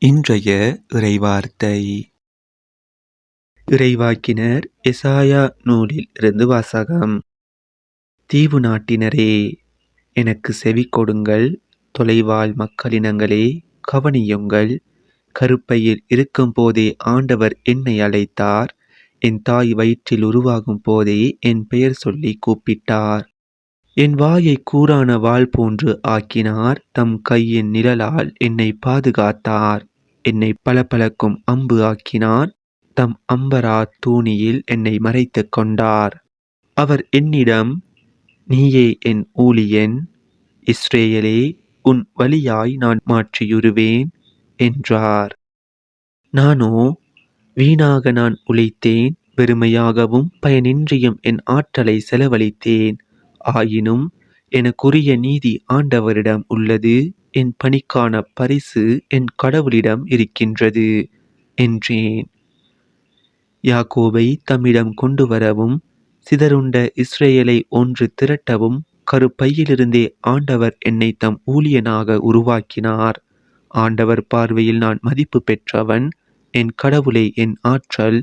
இன்றைய இறைவார்த்தை இறைவாக்கினர் எசாயா நூலில் இருந்து வாசகம். தீவு நாட்டினரே, எனக்கு செவி கொடுங்கள். தொலைவாழ் மக்களினங்களே, கவனியுங்கள். கருப்பையில் இருக்கும் போதே ஆண்டவர் என்னை அழைத்தார். என் தாய் வயிற்றில் உருவாகும் போதே என் பெயர் சொல்லி கூப்பிட்டார். என் வாயை கூரான வாள் போன்று ஆக்கினார். தம் கையின் நிழலால் என்னை பாதுகாத்தார். என்னை பளபளக்கும் அம்பு ஆக்கினார். தம் அம்பரா தூணியில் என்னை மறைத்துக் கொண்டார். அவர் என்னிடம், நீயே என் ஊழியன், இஸ்ரேலே, உன் வழியாய் நான் மாற்றியுருவேன் என்றார். நானோ, வீணாக நான் உழைத்தேன், வெறுமையாகவும் பயனின்றியும் என் ஆற்றலை செலவழித்தேன். ஆயினும் எனக்குரிய நீதி ஆண்டவரிடம் உள்ளது. என் பணிக்கான பரிசு என் கடவுளிடம் இருக்கின்றது என்றேன். யாக்கோபை தம்மிடம் கொண்டு வரவும், சிதறுண்ட இஸ்ரேலை ஒன்று திரட்டவும் கருப்பையிலிருந்தே ஆண்டவர் என்னை தம் ஊழியனாக உருவாக்கினார். ஆண்டவர் பார்வையில் நான் மதிப்பு பெற்றவன். என் கடவுளை என் ஆற்றல்.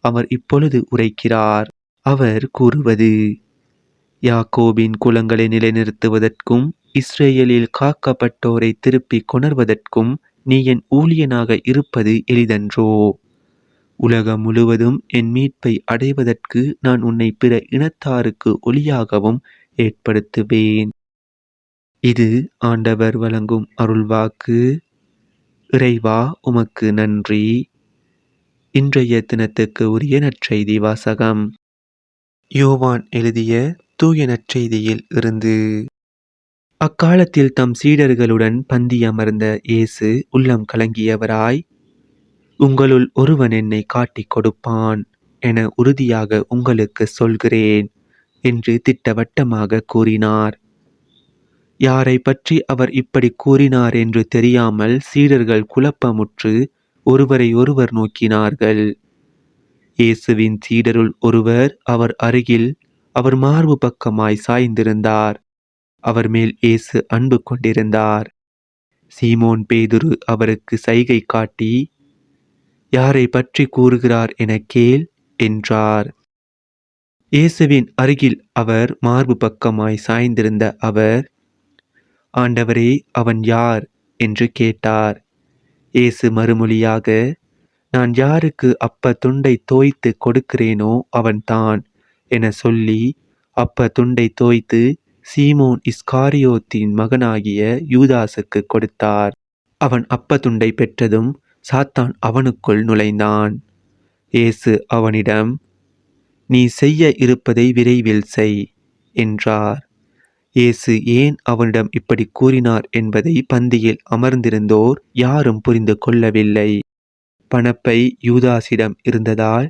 அவர் இப்பொழுது உரைக்கிறார். அவர் கூறுவது, யாக்கோபின் குலங்களை நிலைநிறுத்துவதற்கும் இஸ்ரேலில் காக்கப்பட்டோரை திருப்பி கொணர்வதற்கும் நீ என் ஊழியனாக இருப்பது எளிதன்றோ? உலகம் முழுவதும் என் மீட்பை அடைவதற்கு நான் உன்னை பிற இனத்தாருக்கு ஒளியாகவும் ஏற்படுத்துவேன். இது ஆண்டவர் வழங்கும் அருள்வாக்கு. இறைவா, உமக்கு நன்றி. இன்றைய தினத்துக்கு உரிய நற்செய்தி வாசகம். யோவான் எழுதிய தூய நற்செய்தியில் இருந்து. அக்காலத்தில் தம் சீடர்களுடன் பந்தி அமர்ந்த இயேசு உள்ளம் கலங்கியவராய், உங்களுள் ஒருவன் என்னை காட்டிக் கொடுப்பான் என உறுதியாக உங்களுக்கு சொல்கிறேன் என்று திட்டவட்டமாக கூறினார். யாரை பற்றி அவர் இப்படி கூறினார் என்று தெரியாமல் சீடர்கள் குழப்பமுற்று ஒருவரை ஒருவர் நோக்கினார்கள். இயேசுவின் சீடருள் ஒருவர் அவர் அருகில் அவர் மார்பு பக்கமாய் சாய்ந்திருந்தார். அவர் மேல் இயேசு அன்பு கொண்டிருந்தார். சீமோன் பேதுரு அவருக்கு சைகை காட்டி, யாரை பற்றி கூறுகிறார் என கேள் என்றார். இயேசுவின் அருகில் அவர் மார்பு பக்கமாய் சாய்ந்திருந்த அவர், ஆண்டவரே, அவன் யார் என்று கேட்டார். இயேசு மறுமொழியாக, நான் யாருக்கு அப்ப துண்டை தோய்த்து கொடுக்கிறேனோ அவன்தான் என சொல்லி அப்ப துண்டை தோய்த்து சீமோன் இஸ்காரியோத்தின் மகனாகிய யூதாசுக்கு கொடுத்தார். அவன் அப்ப துண்டை பெற்றதும் சாத்தான் அவனுக்குள் நுழைந்தான். இயேசு அவனிடம், நீ செய்ய இருப்பதை விரைவில் செய் என்றார். இயேசு ஏன் அவனிடம் இப்படி கூறினார் என்பதை பந்தியில் அமர்ந்திருந்தோர் யாரும் புரிந்து கொள்ளவில்லை. பணப்பை யூதாசிடம் இருந்ததால்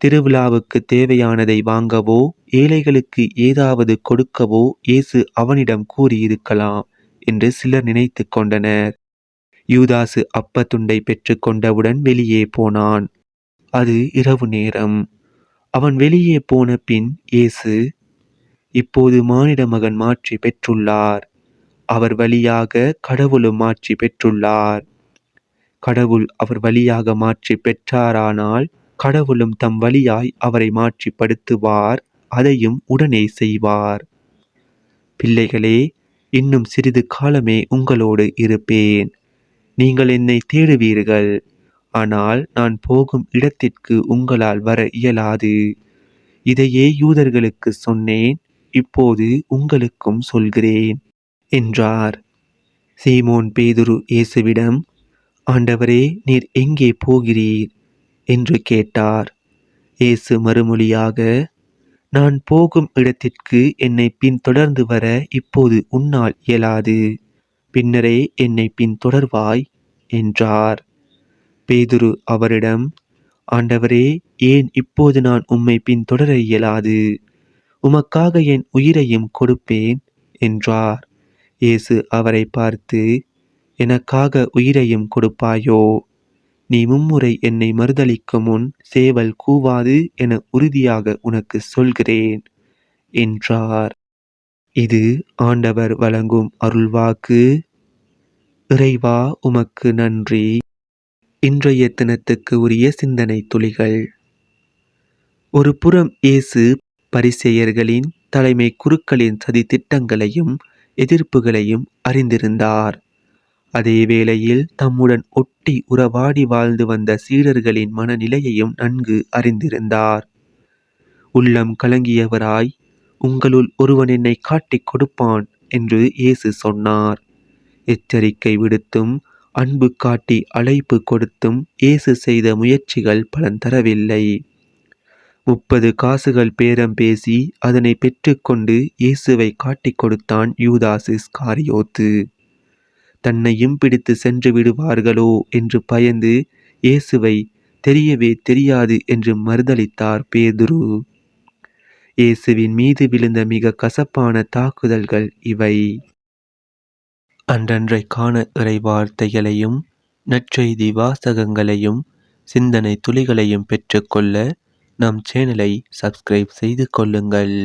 திருவிழாவுக்கு தேவையானதை வாங்கவோ ஏழைகளுக்கு ஏதாவது கொடுக்கவோ இயேசு அவனிடம் கூறியிருக்கலாம் என்று சிலர் நினைத்து கொண்டனர். யூதாசு அப்ப துண்டை பெற்று கொண்டவுடன் வெளியே போனான். அது இரவு நேரம். அவன் வெளியே போன பின் இயேசு, இப்போது மானிட மகன் மாட்சி பெற்றுள்ளார். அவர் வழியாக கடவுளும் மாட்சி பெற்றுள்ளார். கடவுள் அவர் வழியாக மாட்சி பெற்றாரானால் கடவுளும் தம் வழியாய் அவரை மாட்சிப்படுத்துவார். அதையும் உடனே செய்வார். பிள்ளைகளே, இன்னும் சிறிது காலமே உங்களோடு இருப்பேன். நீங்கள் என்னை தேடுவீர்கள். ஆனால் நான் போகும் இடத்திற்கு உங்களால் வர இயலாது. இதையே யூதர்களுக்கு சொன்னேன், இப்போது உங்களுக்கும் சொல்கிறேன் என்றார். சீமோன் பேதுரு இயேசுவிடம், ஆண்டவரே, நீர் எங்கே போகிறீர் என்று கேட்டார். இயேசு மறுமொழியாக, நான் போகும் இடத்திற்கு என்னை பின்தொடர்ந்து வர இப்போது உன்னால் இயலாது. பின்னரே என்னை பின்தொடர்வாய் என்றார். பேதுரு அவரிடம், ஆண்டவரே, ஏன் இப்போது நான் உம்மை பின்தொடர இயலாது? உமக்காக என் உயிரையும் கொடுப்பேன் என்றார். இயேசு அவரை பார்த்து, எனக்காக உயிரையும் கொடுப்பாயோ? நீ மும்முறை என்னை மறுதலிக்கும் முன் சேவல் கூவாது என உறுதியாக உனக்கு சொல்கிறேன் என்றார். இது ஆண்டவர் வழங்கும் அருள்வாக்கு. இறைவா, உமக்கு நன்றி. இன்றைய தினத்துக்கு உரிய சிந்தனை துளிகள். ஒரு புறம் இயேசு பரிசேயர்களின் தலைமை குருக்களின் சதி திட்டங்களையும் எதிர்ப்புகளையும் அறிந்திருந்தார். அதே வேளையில் தம்முடன் ஒட்டி உறவாடி வாழ்ந்து வந்த சீடர்களின் மனநிலையையும் நன்கு அறிந்திருந்தார். உள்ளம் கலங்கியவராய், உங்களுள் ஒருவன் என்னை காட்டிக் கொடுப்பான் என்று இயேசு சொன்னார். எச்சரிக்கை விடுத்தும் அன்பு காட்டி அழைப்பு கொடுத்தும் இயேசு செய்த முயற்சிகள் பலன் தரவில்லை. 30 காசுகள் பேரம் பேசி அதனை பெற்றுக்கொண்டு இயேசுவை காட்டிக் கொடுத்தான் யூதாஸ் இஸ்காரியோத்து. தன்னையும் பிடித்து சென்று விடுவார்களோ என்று பயந்து இயேசுவை தெரியவே தெரியாது என்று மறுதலித்தார் பேதுரு. இயேசுவின் மீது விழுந்த மிக கசப்பான தாக்குதல்கள் இவை. அன்றன்றைக்கான இறை வார்த்தைகளையும் நற்செய்தி வாசகங்களையும் சிந்தனை துளிகளையும் பெற்றுக்கொள்ள நம் சேனலை சப்ஸ்கிரைப் செய்து கொள்ளுங்கள்.